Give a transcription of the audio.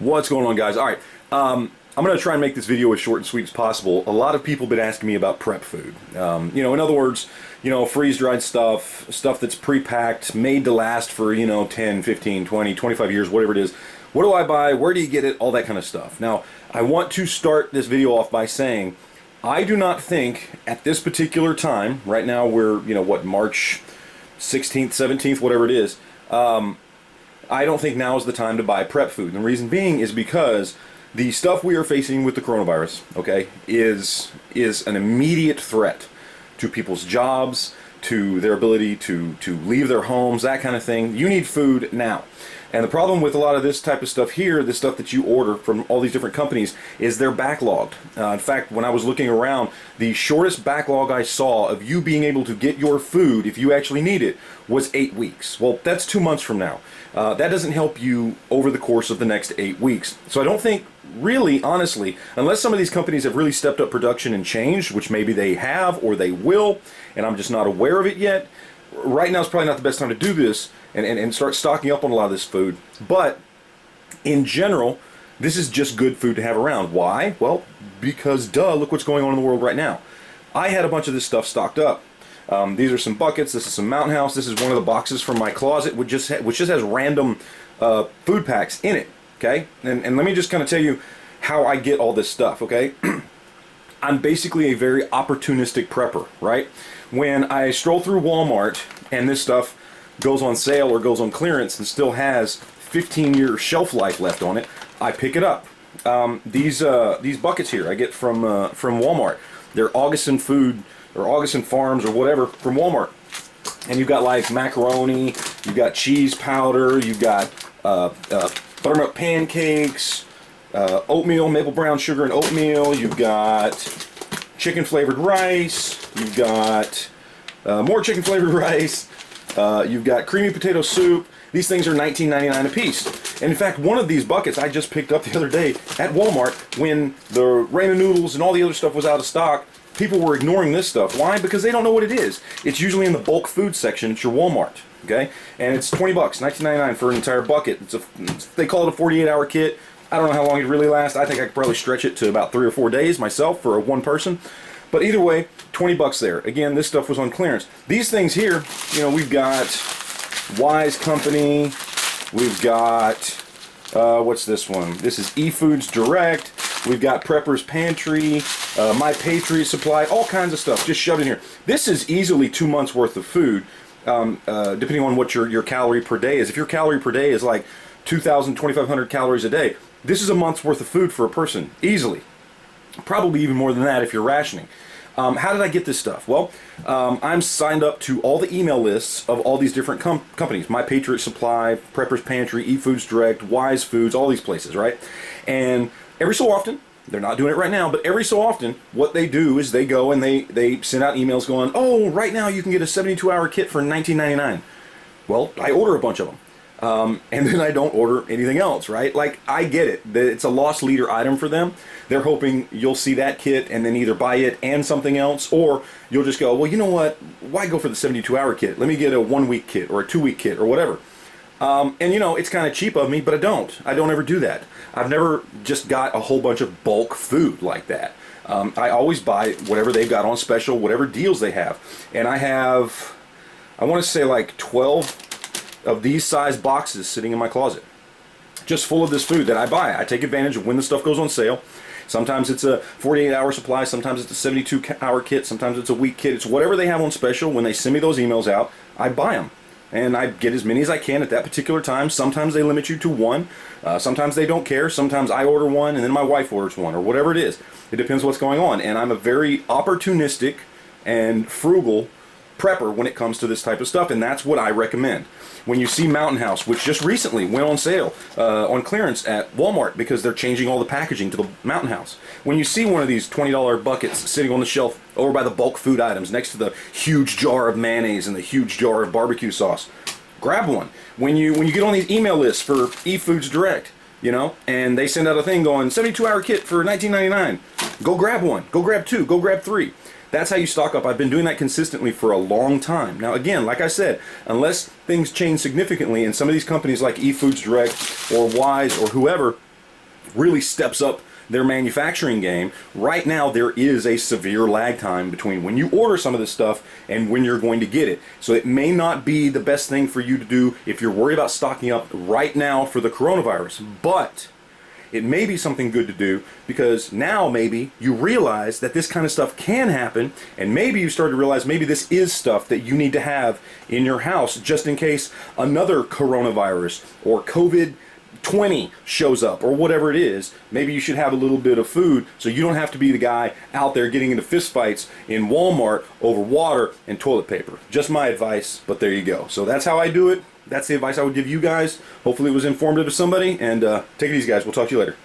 What's going on, guys? Alright, I'm going to try and make this video as short and sweet as possible. A lot of people have been asking me about prep food. You know, in other words, you know, freeze-dried stuff that's pre-packed, made to last for, you know, 10, 15, 20, 25 years, whatever it is. What do I buy? Where do you get it? All that kind of stuff. Now, I want to start this video off by saying, I do not think at this particular time, right now we're, you know, what, March 16th, 17th, whatever it is, I don't think now is the time to buy prep food. And the reason being is because the stuff we are facing with the coronavirus, okay, is an immediate threat to people's jobs, to their ability to leave their homes, that kind of thing. You need food now. And the problem with a lot of this type of stuff here, the stuff that you order from all these different companies, is they're backlogged. In fact, when I was looking around, the shortest backlog I saw of you being able to get your food, if you actually need it, was 8 weeks. Well, that's 2 months from now. That doesn't help you over the course of the next 8 weeks. So I don't think, really, honestly, unless some of these companies have really stepped up production and changed, which maybe they have or they will, and I'm just not aware of it yet, right now is probably not the best time to do this and start stocking up on a lot of this food. But in general, this is just good food to have around. Why? Well, because duh, look what's going on in the world right now. I had a bunch of this stuff stocked up. These are some buckets. This is some Mountain House. This is one of the boxes from my closet, which just has random food packs in it. Okay, and let me just kind of tell you how I get all this stuff. Okay, I'm basically a very opportunistic prepper, right? When I stroll through Walmart and this stuff goes on sale or goes on clearance and still has 15-year shelf life left on it, I pick it up. These buckets here I get from Walmart. They're Augustin Food or Augustin Farms or whatever from Walmart. And you've got like macaroni, you've got cheese powder, you've got buttermilk pancakes, oatmeal, maple brown sugar and oatmeal, you've got chicken flavored rice, you've got more chicken flavored rice, you've got creamy potato soup. These things are $19.99 a piece. And in fact, one of these buckets I just picked up the other day at Walmart when the ramen noodles and all the other stuff was out of stock. People were ignoring this stuff. Why? Because they don't know what it is. It's usually in the bulk food section at your Walmart. Okay, and it's 20 bucks, $19.99 for an entire bucket. They call it a 48-hour kit. I don't know how long it really lasts. I think I could probably stretch it to about 3 or 4 days myself for one person. But either way, 20 bucks there. Again, this stuff was on clearance. These things here, you know, we've got Wise Company. We've got, what's this one? This is eFoods Direct. We've got Prepper's Pantry, My Patriot Supply, all kinds of stuff just shoved in here. This is easily 2 months worth of food, depending on what your calorie per day is. If your calorie per day is like 2,000, 2,500 calories a day, this is a month's worth of food for a person, easily. Probably even more than that if you're rationing. How did I get this stuff? Well, I'm signed up to all the email lists of all these different companies. My Patriot Supply, Prepper's Pantry, eFoods Direct, Wise Foods, all these places, right? And every so often, they're not doing it right now, but every so often, what they do is they go and they send out emails going, oh, right now you can get a 72-hour kit for $19.99. Well, I order a bunch of them. And then I don't order anything else, right? Like, I get it. It's a loss leader item for them. They're hoping you'll see that kit and then either buy it and something else, or you'll just go, well, you know what? Why go for the 72-hour kit? Let me get a 1-week kit or a 2-week kit or whatever. And, you know, it's kind of cheap of me, but I don't ever do that. I've never just got a whole bunch of bulk food like that. I always buy whatever they've got on special, whatever deals they have. And I have, I want to say like 12 of these size boxes sitting in my closet, just full of this food that I buy. I take advantage of when the stuff goes on sale. Sometimes it's a 48-hour supply, sometimes it's a 72-hour kit, sometimes it's a week kit. It's whatever they have on special. When they send me those emails out, I buy them. And I get as many as I can at that particular time. Sometimes they limit you to one. Sometimes they don't care. Sometimes I order one and then my wife orders one, or whatever it is. It depends what's going on. And I'm a very opportunistic and frugal prepper when it comes to this type of stuff, and that's what I recommend. When you see Mountain House, which just recently went on sale on clearance at Walmart because they're changing all the packaging to the Mountain House. When you see one of these $20 buckets sitting on the shelf over by the bulk food items next to the huge jar of mayonnaise and the huge jar of barbecue sauce, grab one. When you get on these email lists for eFoods Direct, you know, and they send out a thing going 72-hour kit for $19.99, go grab one, go grab two, go grab three. That's how you stock up. I've been doing that consistently for a long time. Now again, like I said, unless things change significantly, and some of these companies like eFoods Direct or Wise or whoever really steps up their manufacturing game. Right now there is a severe lag time between when you order some of this stuff and when you're going to get it. So it may not be the best thing for you to do if you're worried about stocking up right now for the coronavirus, but it may be something good to do because now maybe you realize that this kind of stuff can happen, and maybe you start to realize maybe this is stuff that you need to have in your house just in case another coronavirus or COVID-20 shows up or whatever it is. Maybe you should have a little bit of food so you don't have to be the guy out there getting into fistfights in Walmart over water and toilet paper. Just my advice, but there you go. So that's how I do it. That's the advice I would give you guys. Hopefully it was informative to somebody, and take it easy, guys. We'll talk to you later.